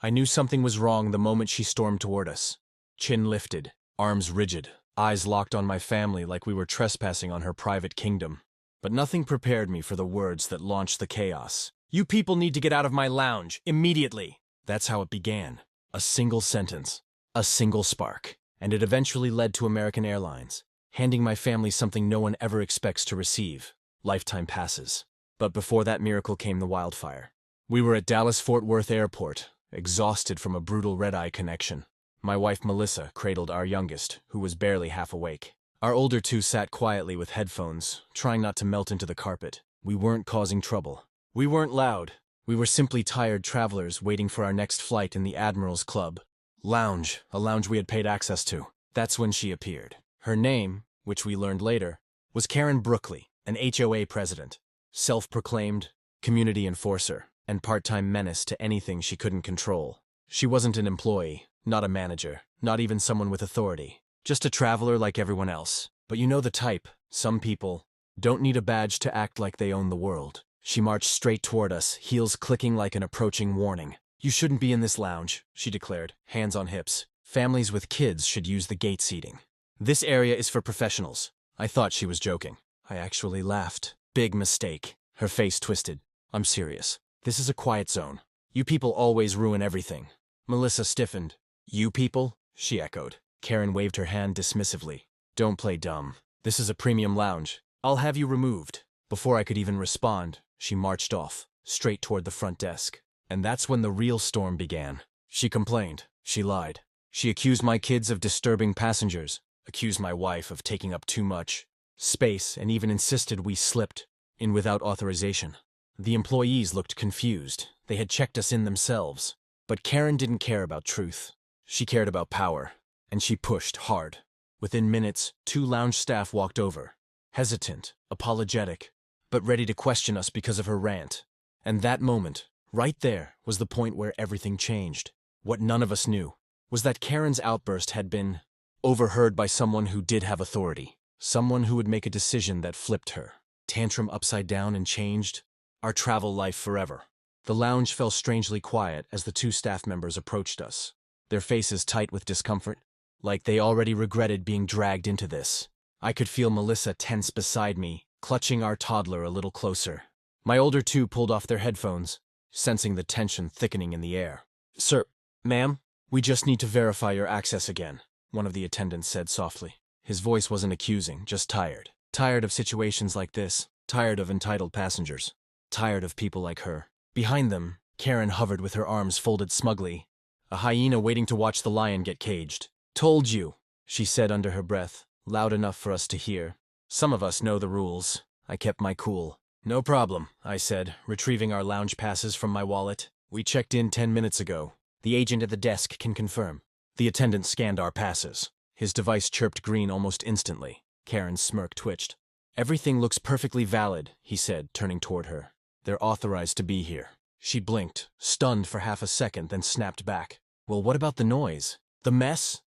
I knew something was wrong the moment she stormed toward us. Chin lifted, arms rigid, eyes locked on my family like we were trespassing on her private kingdom. But nothing prepared me for the words that launched the chaos. "You people need to get out of my lounge, immediately!" That's how it began. A single sentence, a single spark. And it eventually led to American Airlines, handing my family something no one ever expects to receive: lifetime passes. But before that miracle came the wildfire. We were at Dallas-Fort Worth Airport, exhausted from a brutal red-eye connection. My wife Melissa cradled our youngest, who was barely half awake. Our older two sat quietly with headphones, trying not to melt into the carpet. We weren't causing trouble. We weren't loud. We were simply tired travelers waiting for our next flight in the Admiral's Club lounge, a lounge we had paid access to. That's when she appeared. Her name, which we learned later, was Karen Brookley, an HOA president, self-proclaimed community enforcer, and part-time menace to anything she couldn't control. She wasn't an employee, not a manager, not even someone with authority. Just a traveler like everyone else. But you know the type. Some people don't need a badge to act like they own the world. She marched straight toward us, heels clicking like an approaching warning. "You shouldn't be in this lounge," she declared, hands on hips. "Families with kids should use the gate seating. This area is for professionals." I thought she was joking. I actually laughed. Big mistake. Her face twisted. "I'm serious. This is a quiet zone. You people always ruin everything." Melissa stiffened. "You people?" she echoed. Karen waved her hand dismissively. "Don't play dumb. This is a premium lounge. I'll have you removed." Before I could even respond, she marched off, straight toward the front desk. And that's when the real storm began. She complained. She lied. She accused my kids of disturbing passengers, accused my wife of taking up too much space, and even insisted we slipped in without authorization. The employees looked confused. They had checked us in themselves. But Karen didn't care about truth. She cared about power. And she pushed hard. Within minutes, 2 lounge staff walked over, hesitant, apologetic, but ready to question us because of her rant. And that moment, right there, was the point where everything changed. What none of us knew was that Karen's outburst had been overheard by someone who did have authority, someone who would make a decision that flipped her. Tantrum upside down and changed our travel life forever. The lounge fell strangely quiet as the 2 staff members approached us, their faces tight with discomfort, like they already regretted being dragged into this. I could feel Melissa tense beside me, clutching our toddler a little closer. My older 2 pulled off their headphones, sensing the tension thickening in the air. "Sir, ma'am, we just need to verify your access again," one of the attendants said softly. His voice wasn't accusing, just tired. Tired of situations like this, tired of entitled passengers, tired of people like her. Behind them, Karen hovered with her arms folded smugly, a hyena waiting to watch the lion get caged. "Told you," she said under her breath, loud enough for us to hear. Some of us know the rules. I kept my cool. "No problem," I said, retrieving our lounge passes from my wallet. "We checked in 10 minutes ago. The agent at the desk can confirm." The attendant scanned our passes. His device chirped green almost instantly. Karen's smirk twitched. "Everything looks perfectly valid," he said, turning toward her. "They're authorized to be here." She blinked, stunned for half a second, then snapped back. "Well, what about the noise? The mess?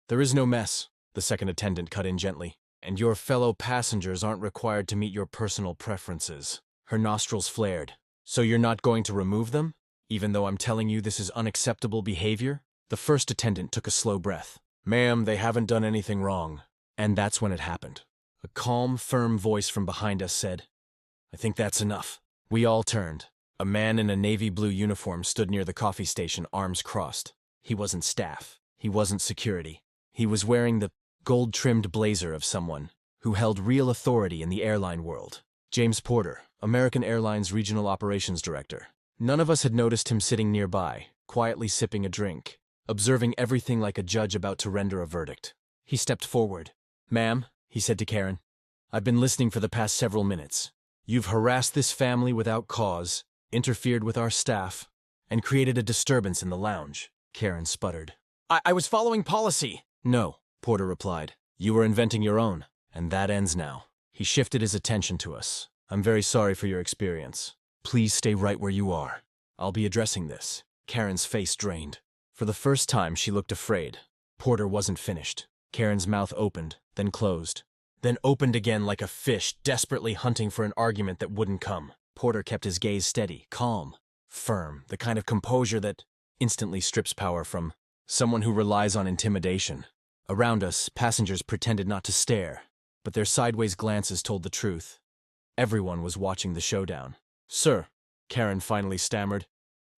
There is no mess," the second attendant cut in gently. "And your fellow passengers aren't required to meet your personal preferences." Her nostrils flared. "So you're not going to remove them? Even though I'm telling you this is unacceptable behavior?" The first attendant took a slow breath. "Ma'am, they haven't done anything wrong." And that's when it happened. A calm, firm voice from behind us said, "I think that's enough." We all turned. A man in a navy blue uniform stood near the coffee station, arms crossed. He wasn't staff. He wasn't security. He was wearing the gold-trimmed blazer of someone who held real authority in the airline world. James Porter, American Airlines Regional Operations Director. None of us had noticed him sitting nearby, quietly sipping a drink, observing everything like a judge about to render a verdict. He stepped forward. "Ma'am," he said to Karen, "I've been listening for the past several minutes. You've harassed this family without cause, interfered with our staff, and created a disturbance in the lounge." Karen sputtered. I was following policy." "No," Porter replied. "You were inventing your own, and that ends now." He shifted his attention to us. "I'm very sorry for your experience. Please stay right where you are. I'll be addressing this." Karen's face drained. For the first time, she looked afraid. Porter wasn't finished. Karen's mouth opened, then closed, then opened again like a fish desperately hunting for an argument that wouldn't come. Porter kept his gaze steady, calm, firm, the kind of composure that instantly strips power from someone who relies on intimidation. Around us, passengers pretended not to stare, but their sideways glances told the truth. Everyone was watching the showdown. "Sir," Karen finally stammered,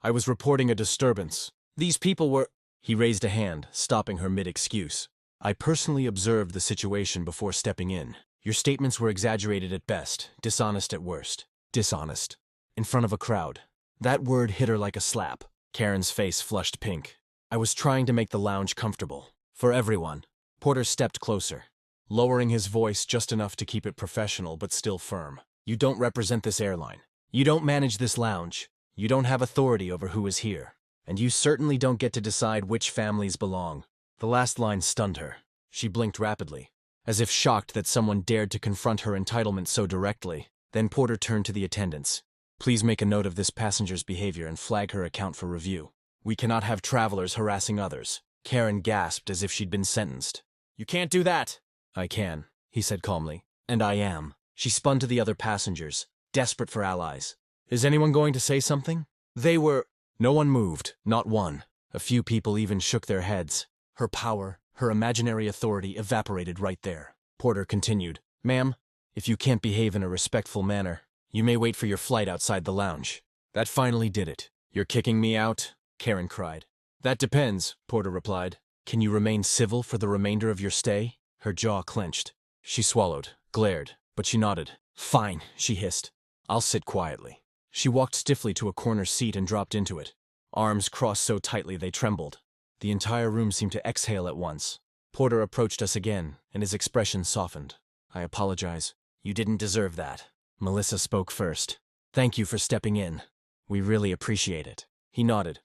"I was reporting a disturbance. These people were—" He raised a hand, stopping her mid-excuse. "I personally observed the situation before stepping in. Your statements were exaggerated at best, dishonest at worst." Dishonest. In front of a crowd. That word hit her like a slap. Karen's face flushed pink. "I was trying to make the lounge comfortable. For everyone." Porter stepped closer, lowering his voice just enough to keep it professional but still firm. "You don't represent this airline. You don't manage this lounge. You don't have authority over who is here. And you certainly don't get to decide which families belong." The last line stunned her. She blinked rapidly, as if shocked that someone dared to confront her entitlement so directly. Then Porter turned to the attendants. "Please make a note of this passenger's behavior and flag her account for review. We cannot have travelers harassing others." Karen gasped as if she'd been sentenced. "You can't do that." "I can," he said calmly. "And I am." She spun to the other passengers, desperate for allies. "Is anyone going to say something?" They were— No one moved, not one. A few people even shook their heads. Her power, her imaginary authority evaporated right there. Porter continued, "Ma'am, if you can't behave in a respectful manner, you may wait for your flight outside the lounge." That finally did it. "You're kicking me out?" Karen cried. "That depends," Porter replied. "Can you remain civil for the remainder of your stay?" Her jaw clenched. She swallowed, glared, but she nodded. "Fine," she hissed. "I'll sit quietly." She walked stiffly to a corner seat and dropped into it. Arms crossed so tightly they trembled. The entire room seemed to exhale at once. Porter approached us again, and his expression softened. "I apologize. You didn't deserve that." Melissa spoke first. "Thank you for stepping in. We really appreciate it." He nodded.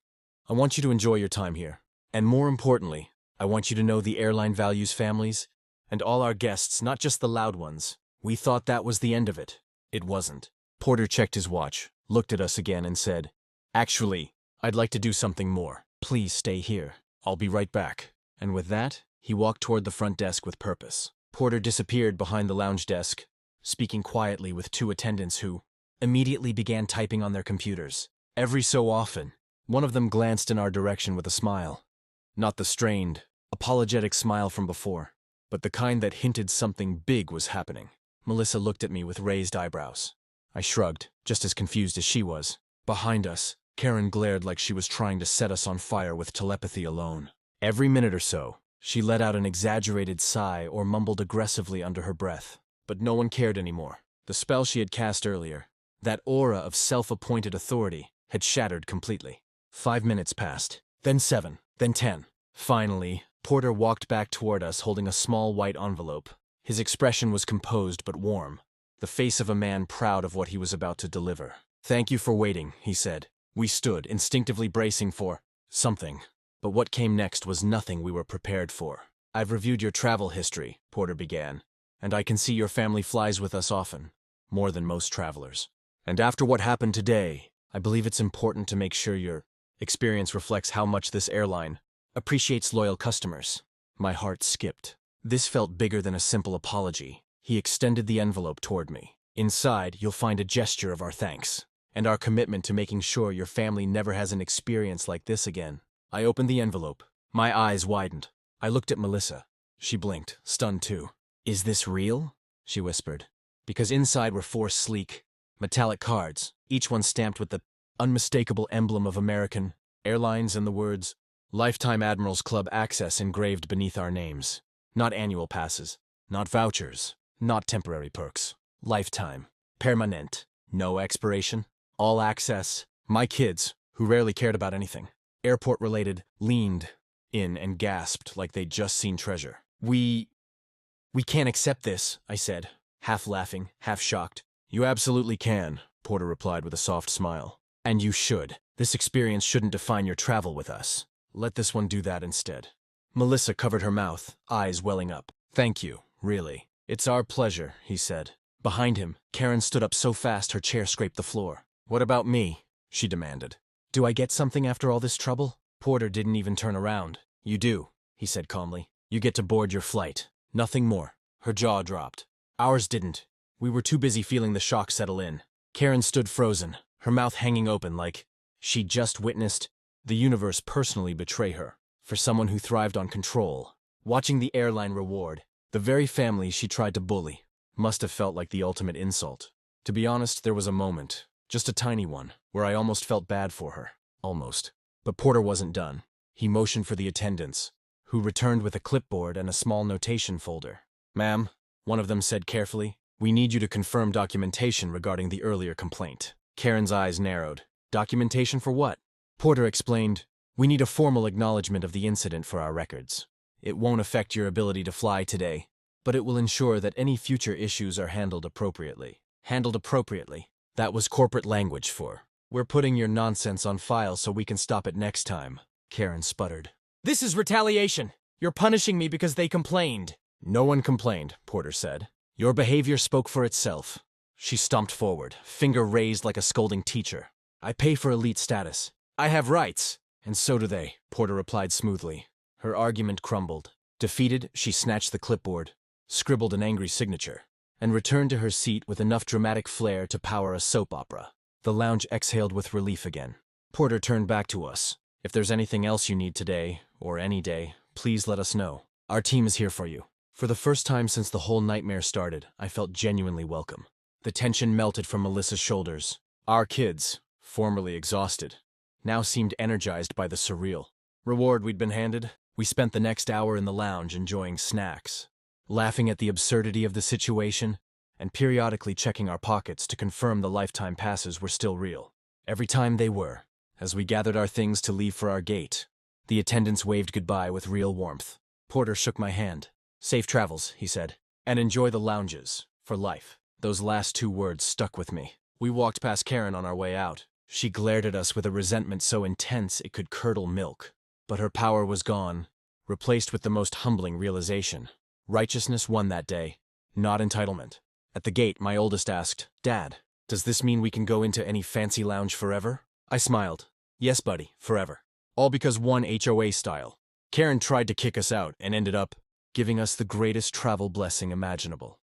"I want you to enjoy your time here. And more importantly, I want you to know the airline values families, and all our guests, not just the loud ones. We thought that was the end of it. It wasn't." Porter checked his watch, looked at us again, and said, "Actually, I'd like to do something more. Please stay here. I'll be right back." And with that, he walked toward the front desk with purpose. Porter disappeared behind the lounge desk, speaking quietly with two attendants who immediately began typing on their computers. Every so often, one of them glanced in our direction with a smile. Not the strained, apologetic smile from before, but the kind that hinted something big was happening. Melissa looked at me with raised eyebrows. I shrugged, just as confused as she was. Behind us, Karen glared like she was trying to set us on fire with telepathy alone. Every minute or so, she let out an exaggerated sigh or mumbled aggressively under her breath. But no one cared anymore. The spell she had cast earlier, that aura of self-appointed authority, had shattered completely. 5 minutes passed, then 7, then 10. Finally, Porter walked back toward us holding a small white envelope. His expression was composed but warm, the face of a man proud of what he was about to deliver. "Thank you for waiting," he said. We stood, instinctively bracing for something. But what came next was nothing we were prepared for. "I've reviewed your travel history," Porter began, "and I can see your family flies with us often, more than most travelers. And after what happened today, I believe it's important to make sure your experience reflects how much this airline appreciates loyal customers." My heart skipped. This felt bigger than a simple apology. He extended the envelope toward me. "Inside, you'll find a gesture of our thanks, and our commitment to making sure your family never has an experience like this again." I opened the envelope. My eyes widened. I looked at Melissa. She blinked, stunned too. "Is this real?" she whispered. Because inside were 4 sleek, metallic cards, each one stamped with the unmistakable emblem of American Airlines and the words, "Lifetime Admirals Club Access" engraved beneath our names. Not annual passes, not vouchers, not temporary perks. Lifetime. Permanent. No expiration. All access. My kids, who rarely cared about anything, airport-related, leaned in and gasped like they'd just seen treasure. We can't accept this," I said, half laughing, half shocked. "You absolutely can," Porter replied with a soft smile. "And you should. This experience shouldn't define your travel with us. Let this one do that instead." Melissa covered her mouth, eyes welling up. "Thank you, really. It's our pleasure," he said. Behind him, Karen stood up so fast her chair scraped the floor. "What about me?" she demanded. "Do I get something after all this trouble?" Porter didn't even turn around. "You do," he said calmly. "You get to board your flight. Nothing more." Her jaw dropped. Ours didn't. We were too busy feeling the shock settle in. Karen stood frozen, her mouth hanging open like she'd just witnessed The universe personally betray her, for someone who thrived on control. Watching the airline reward, the very family she tried to bully, must have felt like the ultimate insult. To be honest, there was a moment, just a tiny one, where I almost felt bad for her. Almost. But Porter wasn't done. He motioned for the attendants, who returned with a clipboard and a small notation folder. "Ma'am," one of them said carefully, "we need you to confirm documentation regarding the earlier complaint." Karen's eyes narrowed. "Documentation for what?" Porter explained, "We need a formal acknowledgement of the incident for our records. It won't affect your ability to fly today, but it will ensure that any future issues are handled appropriately." Handled appropriately. That was corporate language for, "We're putting your nonsense on file so we can stop it next time," Karen sputtered. "This is retaliation. You're punishing me because they complained." "No one complained," Porter said. "Your behavior spoke for itself." She stomped forward, finger raised like a scolding teacher. "I pay for elite status. I have rights." "And so do they," Porter replied smoothly. Her argument crumbled. Defeated, she snatched the clipboard, scribbled an angry signature, and returned to her seat with enough dramatic flair to power a soap opera. The lounge exhaled with relief again. Porter turned back to us. "If there's anything else you need today, or any day, please let us know. Our team is here for you." For the first time since the whole nightmare started, I felt genuinely welcome. The tension melted from Melissa's shoulders. Our kids, formerly exhausted, now seemed energized by the surreal reward we'd been handed. We spent the next hour in the lounge enjoying snacks, laughing at the absurdity of the situation, and periodically checking our pockets to confirm the lifetime passes were still real. Every time they were. As we gathered our things to leave for our gate, the attendants waved goodbye with real warmth. Porter shook my hand. "Safe travels," he said, "and enjoy the lounges, for life." Those last two words stuck with me. We walked past Karen on our way out. She glared at us with a resentment so intense it could curdle milk. But her power was gone, replaced with the most humbling realization. Righteousness won that day, not entitlement. At the gate, my oldest asked, "Dad, does this mean we can go into any fancy lounge forever?" I smiled. "Yes, buddy, forever." All because one HOA style. Karen tried to kick us out and ended up giving us the greatest travel blessing imaginable.